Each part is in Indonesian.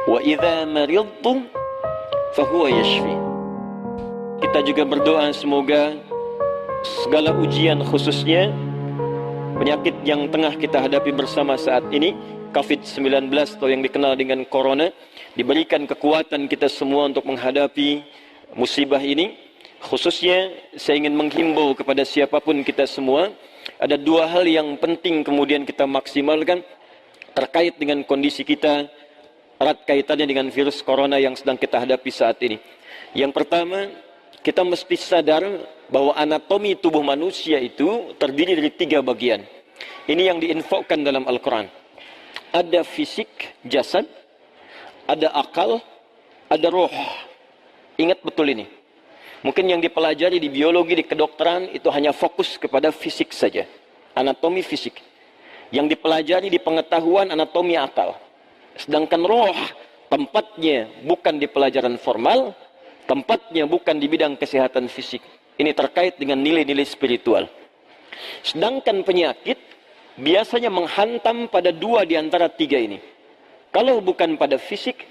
Wa idza maridtu fahuwa yashfi. Kita juga berdoa semoga segala ujian, khususnya penyakit yang tengah kita hadapi bersama saat ini, COVID-19 atau yang dikenal dengan Corona, diberikan kekuatan kita semua untuk menghadapi musibah ini. Khususnya saya ingin menghimbau kepada siapapun kita semua, ada dua hal yang penting kemudian kita maksimalkan terkait dengan kondisi kita, erat kaitannya dengan virus Corona yang sedang kita hadapi saat ini. Yang pertama, kita mesti sadar bahwa anatomi tubuh manusia itu terdiri dari 3 bagian. Ini yang diinfokan dalam Al-Quran. Ada fisik, jasad, ada akal, ada roh. Ingat betul ini. Mungkin yang dipelajari di biologi, di kedokteran, itu hanya fokus kepada fisik saja. Anatomi fisik. Yang dipelajari di pengetahuan, anatomi akal. Sedangkan roh, tempatnya bukan di pelajaran formal, tempatnya bukan di bidang kesehatan fisik. Ini terkait dengan nilai-nilai spiritual. Sedangkan penyakit biasanya menghantam pada 2 di antara 3 ini. Kalau bukan pada fisik,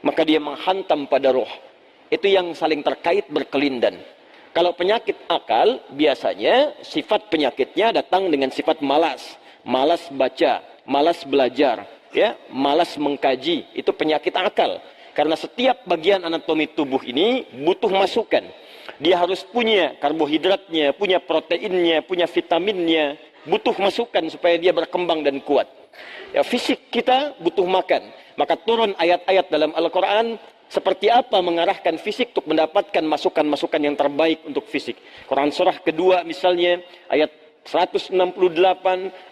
maka dia menghantam pada roh. Itu yang saling terkait, berkelindan. Kalau penyakit akal, biasanya sifat penyakitnya datang dengan sifat malas. Malas baca, malas belajar, ya, malas mengkaji. Itu penyakit akal. Karena setiap bagian anatomi tubuh ini butuh masukan. Dia harus punya karbohidratnya, punya proteinnya, punya vitaminnya. Butuh masukan supaya dia berkembang dan kuat. Ya, fisik kita butuh makan. Maka turun ayat-ayat dalam Al-Quran seperti apa mengarahkan fisik untuk mendapatkan masukan-masukan yang terbaik untuk fisik. Quran surah kedua misalnya ayat 168,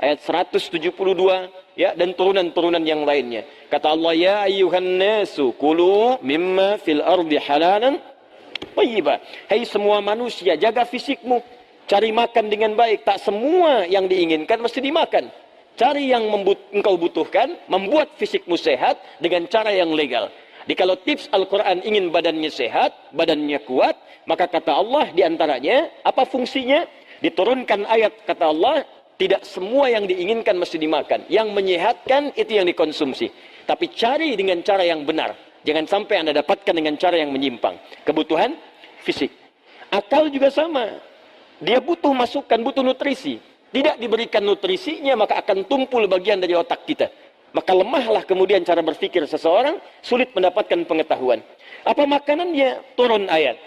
ayat 172, ya, dan turunan-turunan yang lainnya. Kata Allah, ya ayyuhan nasu kulu mimma fil ardi halalan thayyiba. Hai semua manusia, jaga fisikmu, cari makan dengan baik. Tak semua yang diinginkan mesti dimakan. Cari yang engkau butuhkan, membuat fisikmu sehat dengan cara yang legal. Jadi kalau tips Al-Quran ingin badannya sehat, badannya kuat, maka kata Allah diantaranya, apa fungsinya? Diturunkan ayat, kata Allah, tidak semua yang diinginkan mesti dimakan. Yang menyehatkan itu yang dikonsumsi. Tapi cari dengan cara yang benar. Jangan sampai Anda dapatkan dengan cara yang menyimpang. Kebutuhan fisik. Akal juga sama. Dia butuh masukan, butuh nutrisi. Tidak diberikan nutrisinya, maka akan tumpul bagian dari otak kita. Maka lemahlah kemudian cara berpikir seseorang, sulit mendapatkan pengetahuan. Apa makanannya? Turun ayat.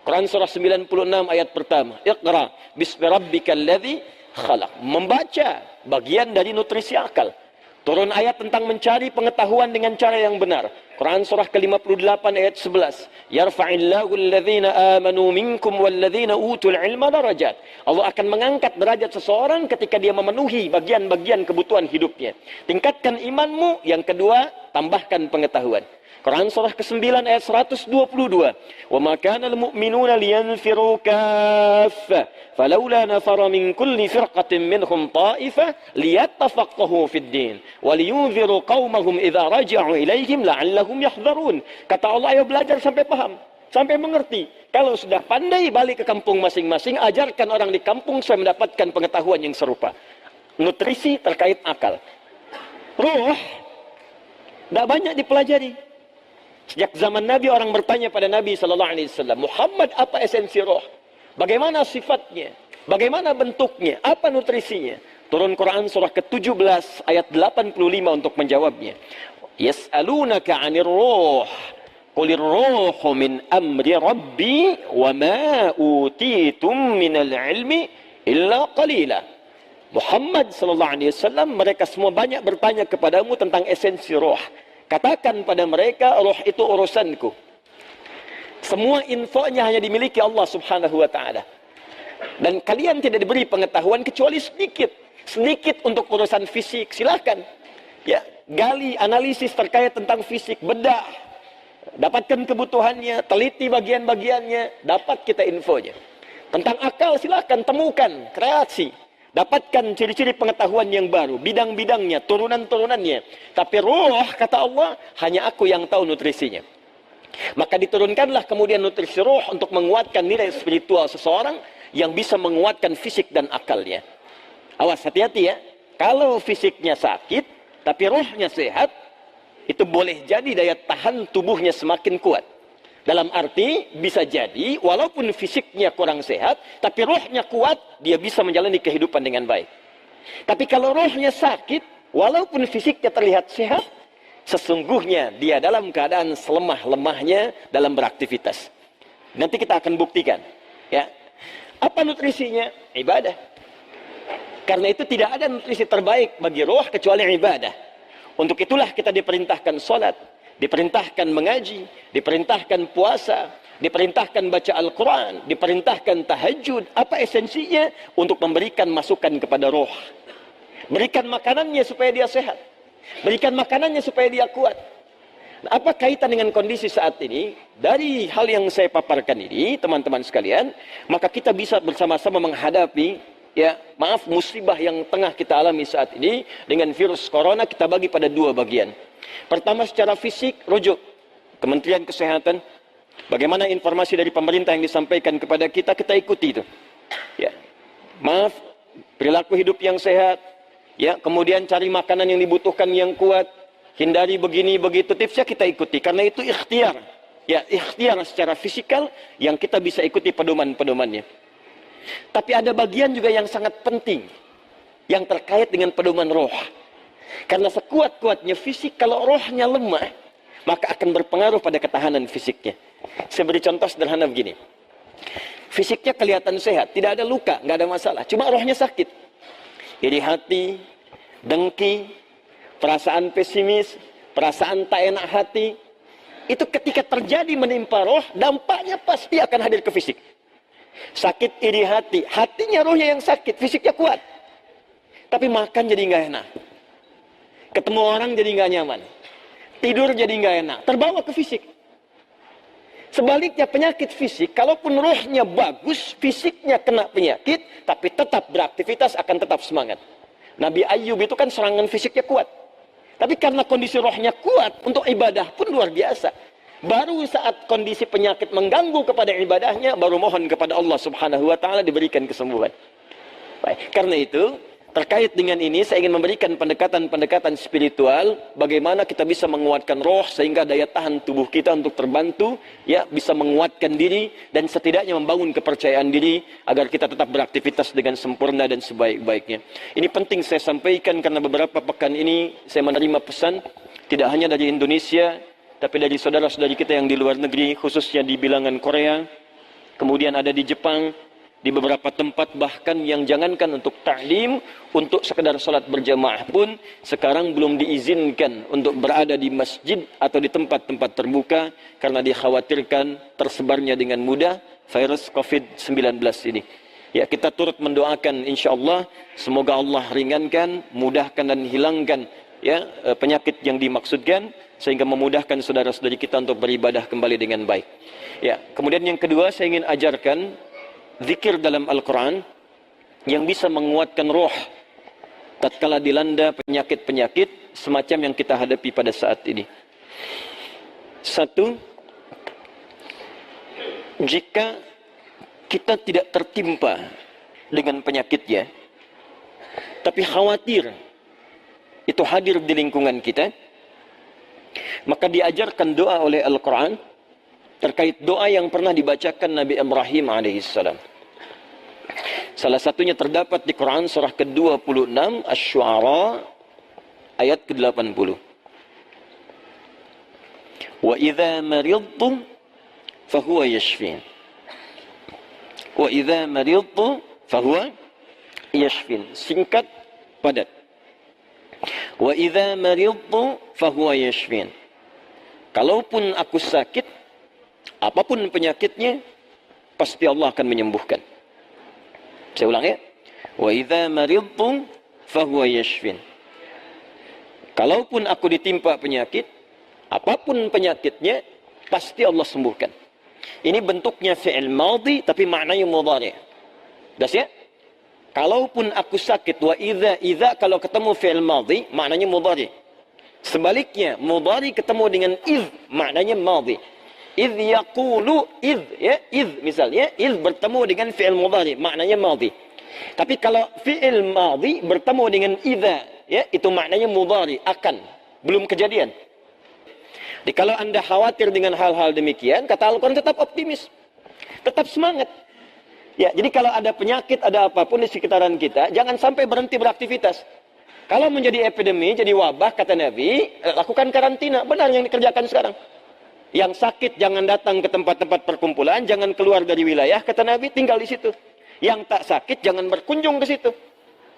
Quran surah 96 ayat pertama. Iqra bismi rabbikal ladzi khalaq. Membaca bagian dari nutrisi akal. Turun ayat tentang mencari pengetahuan dengan cara yang benar. Quran surah ke-58 ayat 11. Yarfa'illahu alladhina amanu minkum walladhina utul ilma darajat. Allah akan mengangkat derajat seseorang ketika dia memenuhi bagian-bagian kebutuhan hidupnya. Tingkatkan imanmu. Yang kedua, tambahkan pengetahuan. Quran surah ke-9 ayat 122. Wa ma kana al-mu'minuna liyanfiru kaffah falawla nafara min kulli firqatin minhum ta'ifah liyattafaqahu fid din wa liyunziru qaumahum idza raja'u ilaihim la'allahum yahdharun. Kata Allah, ayo belajar sampai paham, sampai mengerti. Kalau sudah pandai, balik ke kampung masing-masing, ajarkan orang di kampung supaya mendapatkan pengetahuan yang serupa. Nutrisi terkait akal. Ruh tidak banyak dipelajari. Sejak zaman Nabi, orang bertanya pada Nabi SAW, Muhammad, apa esensi roh? Bagaimana sifatnya? Bagaimana bentuknya? Apa nutrisinya? Turun Quran surah ke-17 ayat 85 untuk menjawabnya. Yas'alunaka 'anir ruh. Qulir ruhu min amri rabbi wa ma utitum minal ilmi illa qalila. Muhammad SAW, mereka semua banyak bertanya kepadamu tentang esensi roh. Katakan pada mereka, roh itu urusanku. Semua infonya hanya dimiliki Allah subhanahu wa ta'ala. Dan kalian tidak diberi pengetahuan kecuali sedikit. Sedikit untuk urusan fisik, silahkan. Ya, gali, analisis terkait tentang fisik, bedah. Dapatkan kebutuhannya, teliti bagian-bagiannya, dapat kita infonya. Tentang akal, silahkan temukan, kreasi. Dapatkan ciri-ciri pengetahuan yang baru, bidang-bidangnya, turunan-turunannya. Tapi ruh, kata Allah, hanya aku yang tahu nutrisinya. Maka diturunkanlah kemudian nutrisi ruh untuk menguatkan nilai spiritual seseorang yang bisa menguatkan fisik dan akalnya. Awas, hati-hati ya. Kalau fisiknya sakit, tapi ruhnya sehat, itu boleh jadi daya tahan tubuhnya semakin kuat. Dalam arti, bisa jadi walaupun fisiknya kurang sehat, tapi rohnya kuat, dia bisa menjalani kehidupan dengan baik. Tapi kalau rohnya sakit, walaupun fisiknya terlihat sehat, sesungguhnya dia dalam keadaan selemah-lemahnya dalam beraktivitas. Nanti kita akan buktikan. Ya. Apa nutrisinya? Ibadah. Karena itu tidak ada nutrisi terbaik bagi roh kecuali ibadah. Untuk itulah kita diperintahkan sholat, diperintahkan mengaji, diperintahkan puasa, diperintahkan baca Al-Quran, diperintahkan tahajud. Apa esensinya? Untuk memberikan masukan kepada roh. Berikan makanannya supaya dia sehat. Berikan makanannya supaya dia kuat. Nah, apa kaitan dengan kondisi saat ini? Dari hal yang saya paparkan ini, teman-teman sekalian, maka kita bisa bersama-sama menghadapi musibah yang tengah kita alami saat ini dengan virus corona. Kita bagi pada dua bagian. Pertama, secara fisik, rujuk Kementerian Kesehatan. Bagaimana informasi dari pemerintah yang disampaikan kepada kita, kita ikuti itu. Ya. Perilaku hidup yang sehat. Ya, kemudian cari makanan yang dibutuhkan yang kuat. Hindari begini begitu, tipsnya kita ikuti. Karena itu ikhtiar. Ya, ikhtiar secara fisikal yang kita bisa ikuti pedoman-pedomannya. Tapi ada bagian juga yang sangat penting yang terkait dengan pedoman roh. Karena sekuat-kuatnya fisik, kalau rohnya lemah, maka akan berpengaruh pada ketahanan fisiknya. Saya beri contoh sederhana begini. Fisiknya kelihatan sehat, tidak ada luka, nggak ada masalah. Cuma rohnya sakit. Iri hati, dengki, perasaan pesimis, perasaan tak enak hati. Itu ketika terjadi menimpa roh, dampaknya pasti akan hadir ke fisik. Sakit iri hati, hatinya rohnya yang sakit, fisiknya kuat. Tapi makan jadi nggak enak. Ketemu orang jadi nggak nyaman. Tidur jadi nggak enak, terbawa ke fisik. Sebaliknya penyakit fisik, kalaupun rohnya bagus, fisiknya kena penyakit, tapi tetap beraktivitas akan tetap semangat. Nabi Ayub itu kan serangan fisiknya kuat. Tapi karena kondisi rohnya kuat, untuk ibadah pun luar biasa. Baru saat kondisi penyakit mengganggu kepada ibadahnya, baru mohon kepada Allah Subhanahu wa Ta'ala diberikan kesembuhan. Baik. Karena itu, terkait dengan ini, saya ingin memberikan pendekatan-pendekatan spiritual, bagaimana kita bisa menguatkan roh, sehingga daya tahan tubuh kita untuk terbantu, ya, bisa menguatkan diri, dan setidaknya membangun kepercayaan diri, agar kita tetap beraktivitas dengan sempurna dan sebaik-baiknya. Ini penting saya sampaikan, karena beberapa pekan ini, saya menerima pesan, tidak hanya dari Indonesia, tapi dari saudara-saudari kita yang di luar negeri, khususnya di bilangan Korea, kemudian ada di Jepang, di beberapa tempat bahkan yang jangankan untuk ta'lim, untuk sekedar sholat berjamaah pun sekarang belum diizinkan untuk berada di masjid atau di tempat-tempat terbuka karena dikhawatirkan tersebarnya dengan mudah virus COVID-19 ini. Ya, kita turut mendoakan insyaAllah semoga Allah ringankan, mudahkan dan hilangkan penyakit yang dimaksudkan, sehingga memudahkan saudara-saudari kita untuk beribadah kembali dengan baik. Ya, kemudian yang kedua saya ingin ajarkan zikir dalam Al-Quran yang bisa menguatkan roh tatkala dilanda penyakit-penyakit semacam yang kita hadapi pada saat ini. Satu, jika kita tidak tertimpa dengan penyakitnya, tapi khawatir itu hadir di lingkungan kita, maka diajarkan doa oleh Al-Quran terkait doa yang pernah dibacakan Nabi Ibrahim alaihissalam. Salah satunya terdapat di Quran surah ke-26 Asy-Syu'ara ayat ke-80. Wa idza maridtu fahuwa yashfin. Wa idza maridtu fahuwa yashfin. Singkat, padat. Wa idza maridtu fahuwa yashfin. Kalaupun aku sakit, apapun penyakitnya, pasti Allah akan menyembuhkan. Saya ulang ya. Wa idza maridtu fahuwa yashfin. Kalaupun aku ditimpa penyakit, apapun penyakitnya, pasti Allah sembuhkan. Ini bentuknya fi'il madhi tapi maknanya mudhari'. Das ya? Kalaupun aku sakit, wa idza kalau ketemu fi'il madhi maknanya mudhari'. Sebaliknya, mudhari ketemu dengan iz maknanya madhi. Iz yaqulu iz, ya, iz misalnya, iz bertemu dengan fi'il mudhari maknanya madhi. Tapi kalau fi'il madhi bertemu dengan idza, ya, itu maknanya mudhari, akan, belum kejadian. Jadi kalau Anda khawatir dengan hal-hal demikian, kata Al-Quran tetap optimis. Tetap semangat. Ya, jadi kalau ada penyakit, ada apapun di sekitaran kita, jangan sampai berhenti beraktivitas. Kalau menjadi epidemi, jadi wabah, kata Nabi, lakukan karantina. Benar yang dikerjakan sekarang. Yang sakit jangan datang ke tempat-tempat perkumpulan, jangan keluar dari wilayah, kata Nabi, tinggal di situ. Yang tak sakit jangan berkunjung ke situ.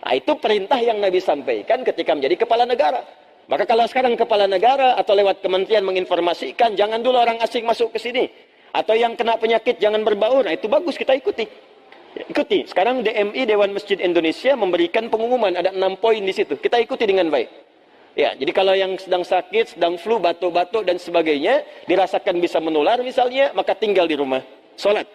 Nah, itu perintah yang Nabi sampaikan ketika menjadi kepala negara. Maka kalau sekarang kepala negara atau lewat kementerian menginformasikan, jangan dulu orang asing masuk ke sini. Atau yang kena penyakit jangan berbaur. Nah, itu bagus, kita ikuti. Ikuti. Sekarang DMI, Dewan Masjid Indonesia, memberikan pengumuman. Ada 6 poin di situ. Kita ikuti dengan baik. Ya, jadi kalau yang sedang sakit, sedang flu, batuk-batuk dan sebagainya, dirasakan bisa menular misalnya, maka tinggal di rumah. Sholat.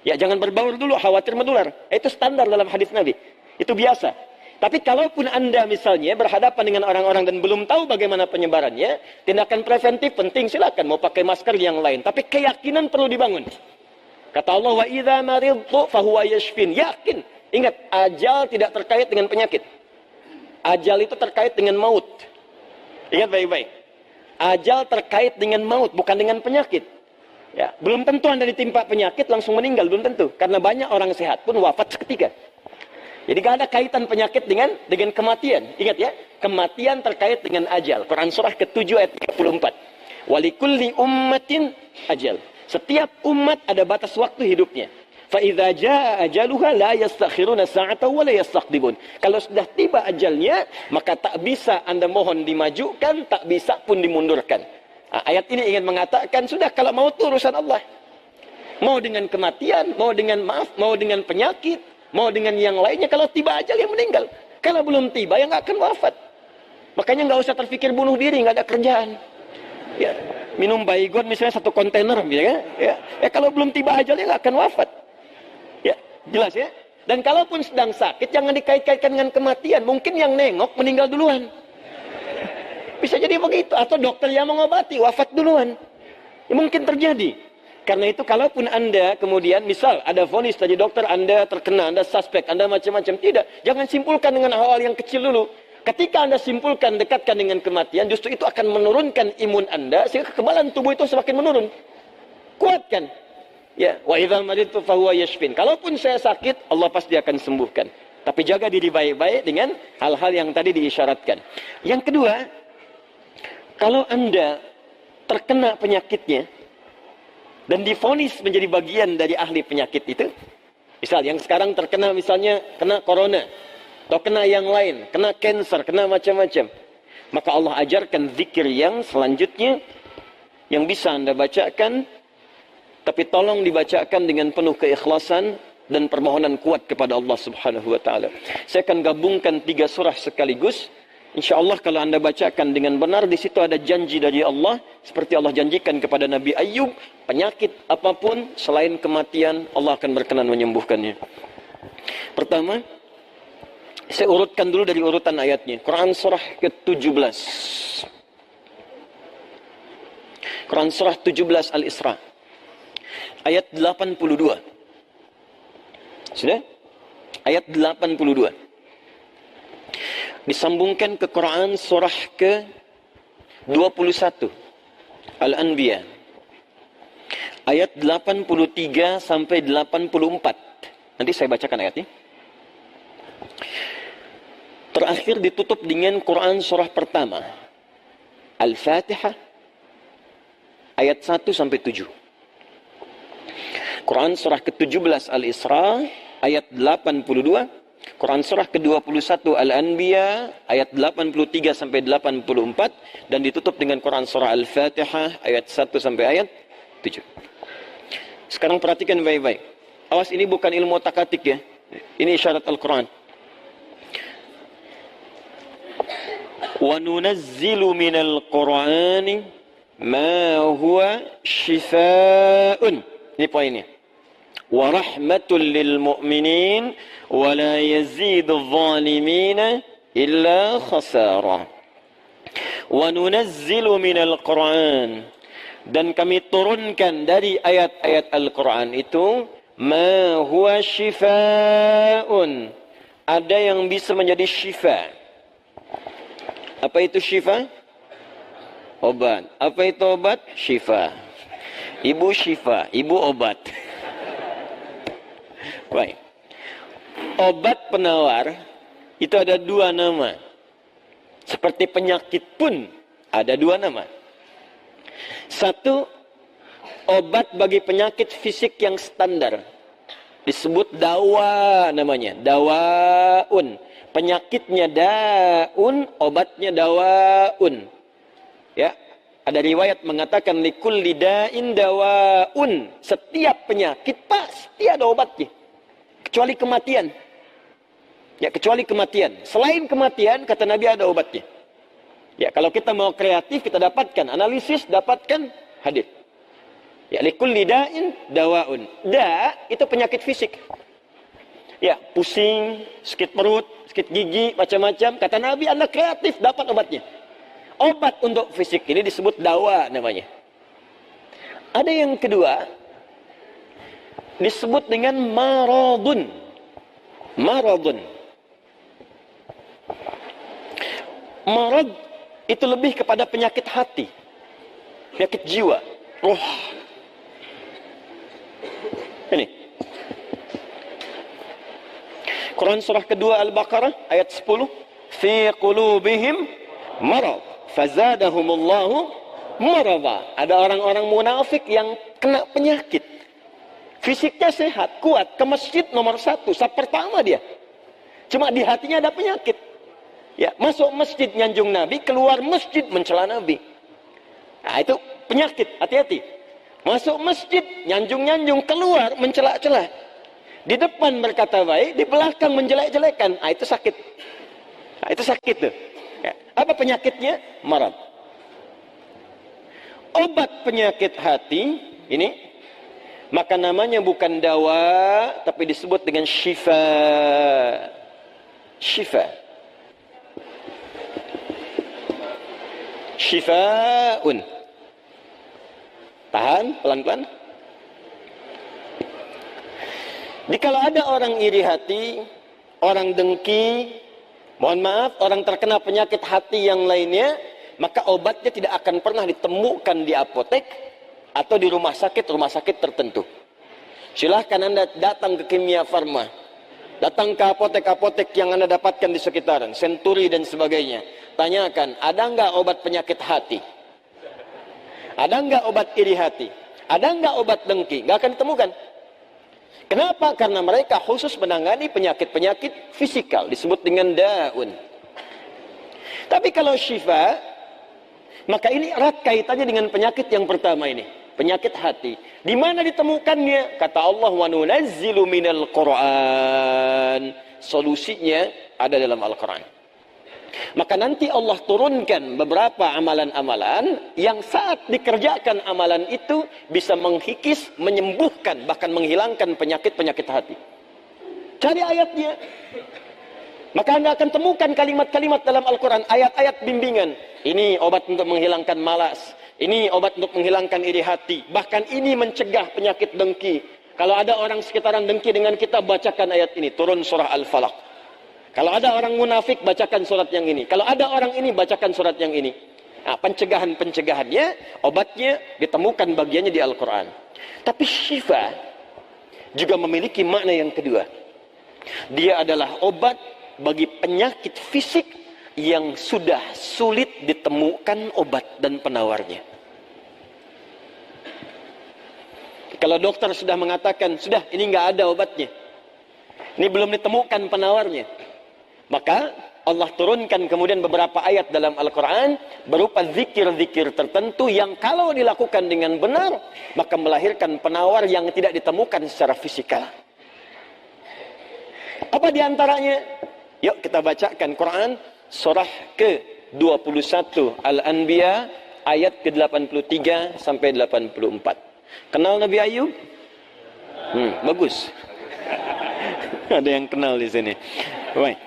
Ya, jangan berbaur dulu, khawatir menular. Itu standar dalam hadis Nabi. Itu biasa. Tapi kalaupun Anda misalnya berhadapan dengan orang-orang dan belum tahu bagaimana penyebarannya, tindakan preventif penting, silakan mau pakai masker yang lain. Tapi keyakinan perlu dibangun. Kata Allah, wa idza maridtu fahuwa yashfin. Yakin. Ingat, ajal tidak terkait dengan penyakit. Ajal itu terkait dengan maut. Ingat baik-baik. Ajal terkait dengan maut, bukan dengan penyakit. Ya, belum tentu Anda ditimpa penyakit langsung meninggal, belum tentu. Karena banyak orang sehat pun wafat seketika. Jadi gak ada kaitan penyakit dengan kematian. Ingat ya, kematian terkait dengan ajal. Quran surah ke-7 ayat 34. Walikulli ummatin ajal. Setiap umat ada batas waktu hidupnya. Fa idza jaa ajaluha la yastakhiruna sa'atan wa la yastaqdimun. Kalau sudah tiba ajalnya, maka tak bisa Anda mohon dimajukan, tak bisa pun dimundurkan. Nah, ayat ini ingin mengatakan, sudah kalau mau itu urusan Allah. Mau dengan kematian, mau dengan mau dengan penyakit, mau dengan yang lainnya, kalau tiba ajal yang meninggal. Kalau belum tiba, ya nggak akan wafat. Makanya nggak usah terpikir bunuh diri, nggak ada kerjaan. Ya, minum baygon misalnya 1 kontainer, ya. Kalau belum tiba ajal, ya nggak akan wafat. Ya, jelas ya. Dan kalaupun sedang sakit, jangan dikait-kaitkan dengan kematian. Mungkin yang nengok meninggal duluan. Bisa jadi begitu. Atau dokter yang mengobati, wafat duluan. Ya, mungkin terjadi. Karena itu kalaupun Anda kemudian misal ada vonis dari dokter, Anda terkena, Anda suspek, Anda macam-macam. Tidak, jangan simpulkan dengan hal-hal yang kecil dulu. Ketika Anda simpulkan, dekatkan dengan kematian, justru itu akan menurunkan imun Anda sehingga kekebalan tubuh itu semakin menurun. Kuatkan. Ya, wa idza maridtu fahuwa yashfin. Kalaupun saya sakit, Allah pasti akan sembuhkan. Tapi jaga diri baik-baik dengan hal-hal yang tadi diisyaratkan. Yang kedua, kalau Anda terkena penyakitnya dan divonis menjadi bagian dari ahli penyakit itu, misal yang sekarang terkena misalnya kena corona, atau kena yang lain, kena cancer, kena macam-macam, maka Allah ajarkan zikir yang selanjutnya yang bisa Anda bacakan, tapi tolong dibacakan dengan penuh keikhlasan dan permohonan kuat kepada Allah Subhanahu wa taala. Saya akan gabungkan 3 surah sekaligus. InsyaAllah kalau Anda bacakan dengan benar, di situ ada janji dari Allah. Seperti Allah janjikan kepada Nabi Ayub, penyakit apapun selain kematian, Allah akan berkenan menyembuhkannya. Pertama, saya urutkan dulu dari urutan ayatnya. Quran surah ke-17. Quran surah 17 Al-Isra. Ayat 82. Sudah? Ayat 82. Disambungkan ke Quran surah ke-21 Al-Anbiya ayat 83 sampai 84. Nanti saya bacakan ayatnya. Terakhir ditutup dengan Quran surah pertama Al-Fatihah ayat 1 sampai 7. Quran surah ke-17 Al-Isra ayat 82. Quran surah ke-21 Al-Anbiya ayat 83 sampai 84 dan ditutup dengan Quran surah Al-Fatihah ayat 1 sampai ayat 7. Sekarang perhatikan baik-baik. Awas, ini bukan ilmu otak-atik ya. Ini isyarat Al-Quran. Wa nunazzilu minal Qur'ani ma huwa shifaa'un. Ini poinnya. Wa rahmatul lil mu'minin wa la yazidul zalimina illa khasara. Wa nunazzilu minal Qur'an, dan kami turunkan dari ayat-ayat Al-Quran itu ma huwa shifaa'un, ada yang bisa menjadi syifa. Apa itu syifa? Obat. Apa itu obat? Syifa. Ibu syifa, ibu obat. Baik. Obat penawar itu ada dua nama. Seperti penyakit pun ada dua nama. Satu, obat bagi penyakit fisik yang standar. Disebut dawa namanya. Dawaun. Penyakitnya daun, obatnya dawaun. Ya, ada riwayat mengatakan likulli da'in dawaun. Setiap penyakit pasti ada obatnya. Kecuali kematian. Ya, kecuali kematian. Selain kematian, kata Nabi ada obatnya. Ya, kalau kita mau kreatif, kita dapatkan analisis, dapatkan hadis. Ya, likulli da'in dawaun. Itu penyakit fisik. Ya, pusing, sakit perut, sakit gigi, macam-macam. Kata Nabi, Anda kreatif, dapat obatnya. Obat untuk fisik ini disebut dawa namanya. Ada yang kedua, disebut dengan maradun. Maradun. Marad itu lebih kepada penyakit hati. Penyakit jiwa. Roh. Ini. Quran surah kedua Al-Baqarah ayat 10. Fi qulubihim marad. Fazadahumullahu marada. Ada orang-orang munafik yang kena penyakit. Fisiknya sehat, kuat, ke masjid nomor 1, saf pertama dia. Cuma di hatinya ada penyakit. Ya, masuk masjid nyanjung Nabi, keluar masjid mencela Nabi. Nah, itu penyakit, hati-hati. Masuk masjid, nyanjung-nyanjung, keluar mencela-cela. Di depan berkata baik, di belakang menjelek-jelekan. Nah, itu sakit. Nah, itu sakit tuh. Ya. Apa penyakitnya? Marad. Obat penyakit hati ini, maka namanya bukan dawa, tapi disebut dengan syifa. Syifa. Syifaun. Tahan, pelan-pelan. Jikalau ada orang iri hati, orang dengki, mohon maaf, orang terkena penyakit hati yang lainnya, maka obatnya tidak akan pernah ditemukan di apotek atau di rumah sakit tertentu. Silahkan Anda datang ke Kimia Farma, datang ke apotek-apotek yang Anda dapatkan di sekitaran, Century dan sebagainya. Tanyakan, ada nggak obat penyakit hati? Ada nggak obat iri hati? Ada nggak obat dengki? Nggak akan ditemukan. Kenapa? Karena mereka khusus menangani penyakit-penyakit fisikal, disebut dengan daun. Tapi kalau syifa, maka ini erat kaitannya dengan penyakit yang pertama ini, penyakit hati. Di mana ditemukannya? Kata Allah, wa nunazzilu minal Qur'an. Solusinya ada dalam Al-Quran. Maka nanti Allah turunkan beberapa amalan-amalan yang saat dikerjakan amalan itu bisa menghikis, menyembuhkan, bahkan menghilangkan penyakit-penyakit hati. Cari ayatnya. Maka Anda akan temukan kalimat-kalimat dalam Al-Quran, ayat-ayat bimbingan. Ini obat untuk menghilangkan malas. Ini obat untuk menghilangkan iri hati. Bahkan ini mencegah penyakit dengki. Kalau ada orang sekitaran dengki dengan kita, bacakan ayat ini. Turun surah Al-Falaq. Kalau ada orang munafik, bacakan surat yang ini. Kalau ada orang ini, bacakan surat yang ini. Nah, pencegahan-pencegahannya, obatnya ditemukan bagiannya di Al-Quran. Tapi syifa juga memiliki makna yang kedua. Dia adalah obat bagi penyakit fisik yang sudah sulit ditemukan obat dan penawarnya. Kalau dokter sudah mengatakan, sudah ini nggak ada obatnya, ini belum ditemukan penawarnya, maka Allah turunkan kemudian beberapa ayat dalam Al-Quran berupa zikir-zikir tertentu yang kalau dilakukan dengan benar, maka melahirkan penawar yang tidak ditemukan secara fisikal. Apa diantaranya? Yuk kita bacakan Quran surah ke-21 Al-Anbiya ayat ke-83 sampai 84. Kenal Nabi Ayub? Bagus. Ada yang kenal di sini. Baik.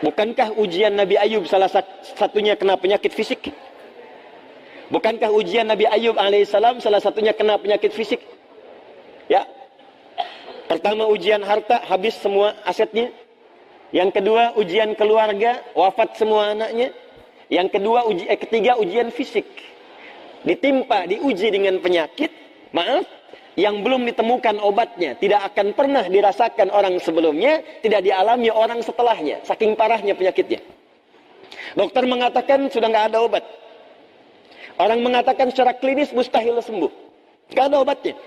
Bukankah ujian Nabi Ayub salah satunya kena penyakit fisik? Bukankah ujian Nabi Ayub alaihissalam salah satunya kena penyakit fisik? Ya. Pertama ujian harta, habis semua asetnya. Yang kedua ujian keluarga, wafat semua anaknya. Yang kedua, ketiga ujian fisik. Ditimpa, diuji dengan penyakit, maaf, yang belum ditemukan obatnya, tidak akan pernah dirasakan orang sebelumnya, tidak dialami orang setelahnya, saking parahnya penyakitnya. Dokter mengatakan sudah nggak ada obat. Orang mengatakan secara klinis mustahil sembuh, nggak ada obatnya.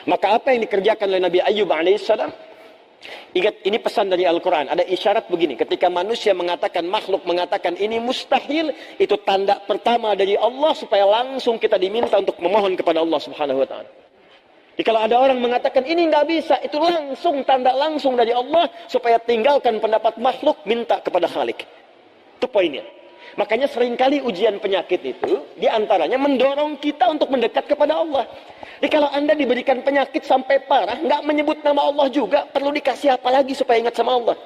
Maka apa yang dikerjakan oleh Nabi Ayyub alaihissalam? Ingat, ini pesan dari Al-Quran. Ada isyarat begini, ketika manusia mengatakan, makhluk mengatakan ini mustahil, itu tanda pertama dari Allah supaya langsung kita diminta untuk memohon kepada Allah Subhanahu wa Ta'ala. Jadi kalau ada orang mengatakan ini nggak bisa, itu langsung tanda langsung dari Allah supaya tinggalkan pendapat makhluk, minta kepada Khalik. Itu poinnya. Makanya seringkali ujian penyakit itu diantaranya mendorong kita untuk mendekat kepada Allah. Jadi kalau Anda diberikan penyakit sampai parah, nggak menyebut nama Allah juga, perlu dikasih apa lagi supaya ingat sama Allah?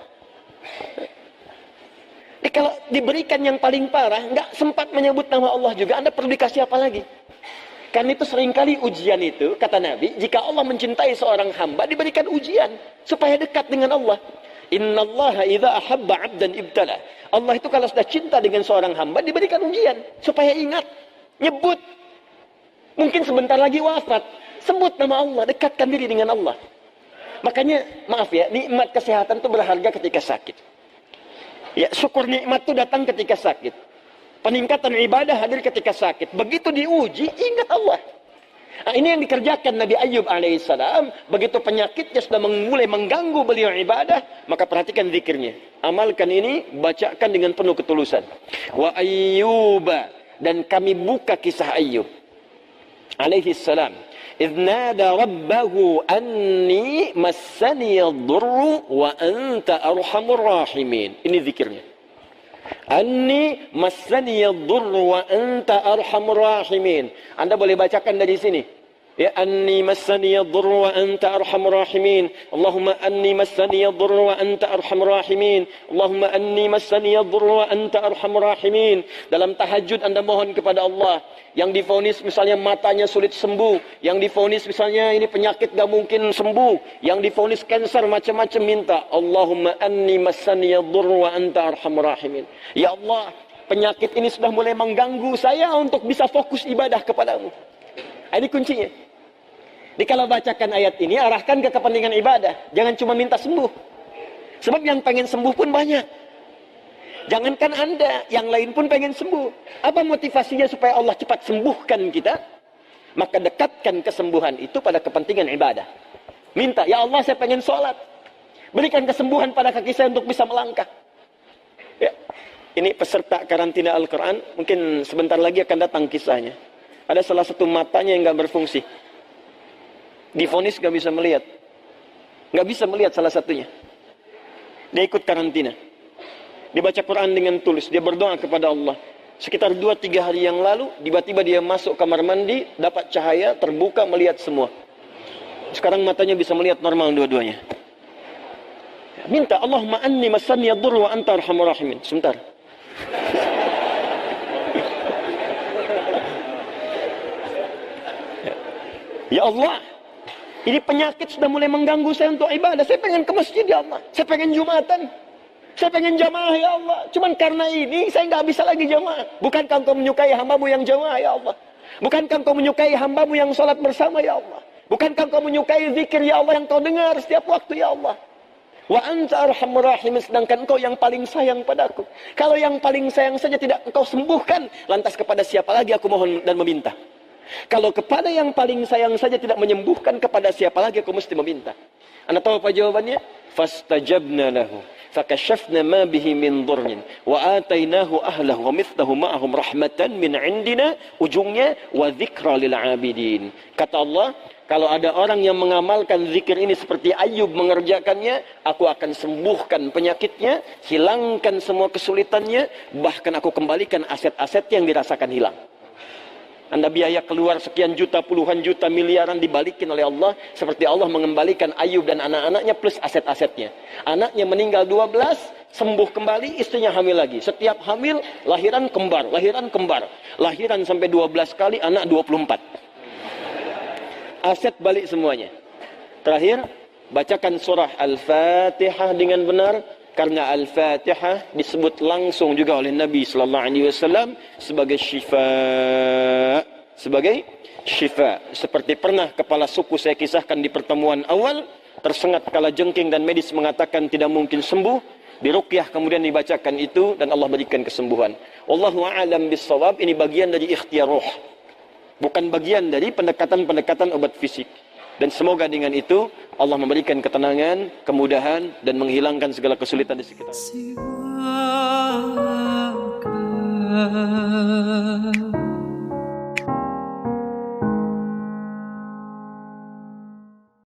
Jadi kalau diberikan yang paling parah, nggak sempat menyebut nama Allah juga, Anda perlu dikasih apa lagi? Kan itu seringkali ujian itu, kata Nabi, jika Allah mencintai seorang hamba, diberikan ujian supaya dekat dengan Allah. Innallaha idza ahabba 'abdan ibtala. Allah itu kalau sudah cinta dengan seorang hamba, diberikan ujian supaya ingat, nyebut. Mungkin sebentar lagi wafat, sebut nama Allah, dekatkan diri dengan Allah. Makanya, maaf ya, nikmat kesehatan itu berharga ketika sakit. Ya, syukur nikmat itu datang ketika sakit. Peningkatan ibadah hadir ketika sakit. Begitu diuji, ingat Allah. Nah, ini yang dikerjakan Nabi Ayyub alaihissalam. Begitu penyakitnya sudah mulai mengganggu beliau ibadah, maka perhatikan zikirnya. Amalkan ini, bacakan dengan penuh ketulusan. Wa ayyuba, dan kami buka kisah Ayyub alaihissalam. إذ نادى ربه أني مسني الضر وأنت أرحم الراحمين. Ini zikirnya. Anni massani ad-durr wa anta arhamur rahimin. Anda boleh bacakan dari sini. Ya, anni massani ad-durr wa anta arhamur rahimin. Allahumma anni massani ad-durr wa anta arhamur rahimin. Allahumma anni massani ad-durr wa anta arhamur rahimin. Dalam tahajud Anda mohon kepada Allah. Yang divonis misalnya matanya sulit sembuh, yang divonis misalnya ini penyakit gak mungkin sembuh, yang divonis kanker macam-macam, minta Allahumma anni massani ad-durr wa anta arhamur rahimin. Ya Allah, penyakit ini sudah mulai mengganggu saya untuk bisa fokus ibadah kepadamu. Ini kuncinya. Jadi kalau bacakan ayat ini, arahkan ke kepentingan ibadah, jangan cuma minta sembuh. Sebab yang pengen sembuh pun banyak. Jangankan Anda, yang lain pun pengen sembuh. Apa motivasinya supaya Allah cepat sembuhkan kita? Maka dekatkan kesembuhan itu pada kepentingan ibadah. Minta, ya Allah saya pengen sholat. Berikan kesembuhan pada kaki saya untuk bisa melangkah. Ya. Ini peserta karantina Al-Quran, mungkin sebentar lagi akan datang kisahnya. Ada salah satu matanya yang gak berfungsi. Divonis gak bisa melihat. Gak bisa melihat salah satunya. Dia ikut karantina. Dia baca Quran dengan tulus, dia berdoa kepada Allah. Sekitar 2-3 hari yang lalu, tiba-tiba dia masuk kamar mandi, dapat cahaya, terbuka, melihat semua. Sekarang matanya bisa melihat normal dua-duanya. Minta, Allahumma anni massani ad-durr wa anta arhamur rahimin. Sebentar. Ya Allah, ini penyakit sudah mulai mengganggu saya untuk ibadah. Saya pengen ke masjid ya Allah. Saya pengen Jumatan. Saya pengen jamaah ya Allah. Cuman karena ini saya nggak bisa lagi jamaah. Bukankah Engkau menyukai hambamu yang jamaah ya Allah? Bukankah Engkau menyukai hambamu yang sholat bersama ya Allah? Bukankah Engkau menyukai zikir ya Allah yang Kau dengar setiap waktu ya Allah? Wa anta arhamur rahimin, sedangkan Engkau yang paling sayang padaku. Kalau yang paling sayang saja tidak Engkau sembuhkan, lantas kepada siapa lagi aku mohon dan meminta? Kalau kepada yang paling sayang saja tidak menyembuhkan, kepada siapa lagi aku mesti meminta? Anda tahu apa jawabannya? Fastajabna lahu fakashafna ma bihi min dhurrin wa atainahu ahlahu wa mithlahu ma'ahum rahmatan min indina, ujungnya wa dzikra lil abidin. Kata Allah, kalau ada orang yang mengamalkan zikir ini seperti Ayyub mengerjakannya, aku akan sembuhkan penyakitnya, hilangkan semua kesulitannya, bahkan aku kembalikan aset-aset yang dirasakan hilang. Anda biaya keluar sekian juta, puluhan juta, miliaran dibalikin oleh Allah. Seperti Allah mengembalikan Ayyub dan anak-anaknya plus aset-asetnya. Anaknya meninggal 12, sembuh kembali, istrinya hamil lagi. Setiap hamil, lahiran kembar, lahiran kembar. Lahiran sampai 12 kali, anak 24. Aset balik semuanya. Terakhir, bacakan surah Al-Fatihah dengan benar. Karena Al-Fatihah disebut langsung juga oleh Nabi sallallahu alaihi wasallam sebagai syifa, sebagai syifa. Seperti pernah kepala suku saya kisahkan di pertemuan awal, tersengat kala jengking dan medis mengatakan tidak mungkin sembuh, diruqyah kemudian dibacakan itu dan Allah berikan kesembuhan. Wallahu a'lam bissawab. Ini bagian dari ikhtiar roh, bukan bagian dari pendekatan-pendekatan obat fisik. Dan semoga dengan itu Allah memberikan ketenangan, kemudahan, dan menghilangkan segala kesulitan di sekitar.